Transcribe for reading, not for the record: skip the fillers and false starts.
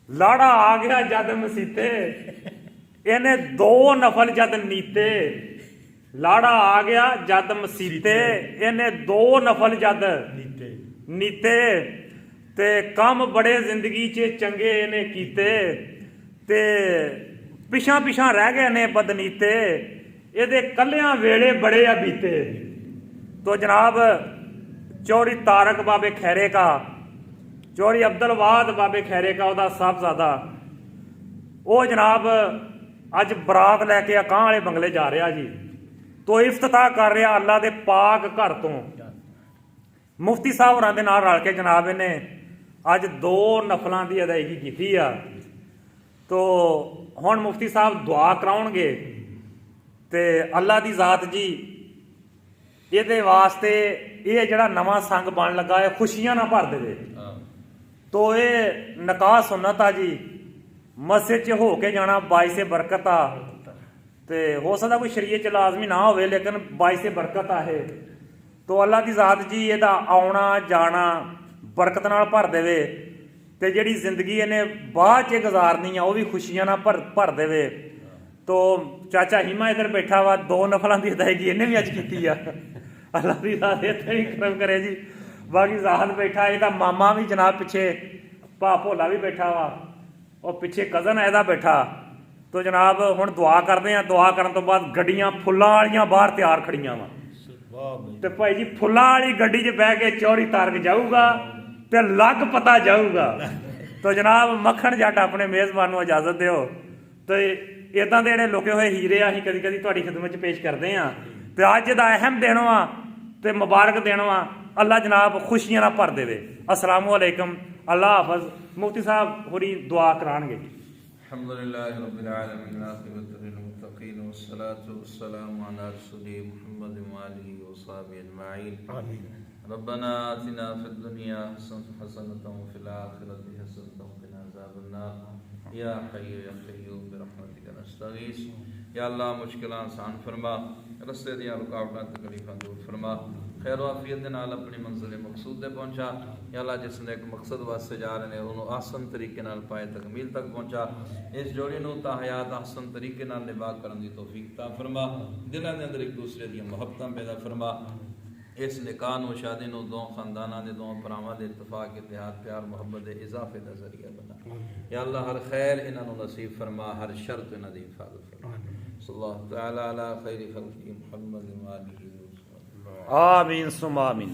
लाड़ा आ गया जद मसीते, इन्हें दो नफल जद नीते। लाड़ा आ गया जद मसीते, इन्हें दो नफल जद नीते। ते कम बड़े जिंदगी च चंगे इन्हें कीते, ते पिछा पिछा रह गए ने बदनीते। एदे कलियां वेले बड़े आ बीते। तो जनाब चौधरी तारक बाबे खैरे का, चौधरी अब्दुल वाद बाबे खैरे का ओदा साहबजादा, वो जनाब अज बरात लैके अकां वाले बंगले जा रहा जी। तो इफ्तिताह कर रहा अल्लाह दे पाक घर तो। मुफ्ती साहब होरां दे नाल रल के जनाब इन्हें अज दो नफलों की अदायगी की आ। तो हुण मुफ्ती साहब दुआ कराउणगे ते अल्लाह की जात जी ये वास्ते ये जड़ा नवा संग बन लगा है खुशियां ना भर दे। तो ये निकाह सुन्नत आ जी, मस्जिद च हो के जाना बाइसे बरकत आ। ते हो सकता कोई शरीयत च लाजमी ना होवे, लेकिन बाइसे बरकत आ है। तो अल्लाह की जात जी एदा आउणा जाना बरकत नाल भर देवे, ते जिहड़ी जिंदगी इन्हें बाद च गुजारनी आ वो भी खुशियां ना भर देवे। तो चाचा हिमा इधर बैठा वा, दो नफलों की अदायगी इन्हें भी अज की आ। अल्लाह की जात इत्थे भी करम करे जी। बाकी जाहद बैठा, इहदा मामा भी जनाब पिछे भा भोला भी बैठा वा, और पिछे कज़न है इहदा बैठा। तो जनाब हुण दुआ करते हैं। दुआ करन तो बाद गड्डियां फुल्लां वालियां बाहर तैयार खड़ियां वा, ते भाई जी फुल्लां वाली गड्डी च बह के चौधरी तारक जाऊगा ते लग पता जाऊगा। तो जनाब मक्खण जट अपने मेज़बान नूं इजाजत दिओ। तो इदां दे जिहड़े लुके होए हीरे असीं कदी कदी तुहाडी खिदमत च पेश करते हैं। ते अज दा अहम दिन वा ते मुबारक दिन वा। अल्लाह जनाब खुशियां ना भर देवे। अस्सलामु अलैकुम, अल्लाह हाफिज़। मुफ्ती साहब होरी दुआ कराणगे। अल्हम्दुलिल्लाहि रब्बिल आलमीन, आखिरतुल लिल मुत्तकीन, वस्सलातु वस्सलामु अला रसूलिहि मुहम्मद व आलिहि व सहबिहि अजमाईन। आमीन। रब्बना आतिना फिद दुनिया हसनतन व फिल आखिरति हसनतन व क़िना अज़ाबन्नार। या हय्यु या क़य्यूम बिरहमतिका नस्तगीस। या अल्लाह मुश्किलां आसान फरमा, रस्ते दी रुकावटां तकलीफां दूर फरमा, खैर आफियत दे नाल अपनी मंजिल मकसूद ते पहुंचा। या अल्लाह जिसने एक मकसद वास्ते जा रहे हैं उन्होंने आसन तरीके नाल पाए तकमील तक पहुंचा। इस जोड़ी नूं ता हयात आसन तरीके नाल निभा करन दी तौफीक ता फरमा। दिलां दे अंदर एक दूसरे दी मुहब्बतां पैदा फरमा। इस निकाह नूं शादी नूं दो खानदानां दे दो भरावां दे इत्तफाक इत्तेहाद प्यार मुहब्बत दे इजाफे दा जरिया बना। या अल्लाह हर खैर इन्हां नूं नसीब फरमा, हर शर तो इन्हां दी हिफाजत फरमा। सल्लल्लाहु तआला अला खैरि खल्क़ि मुहम्मद व आलिहि व सल्लम। आमीन सुम आमीन।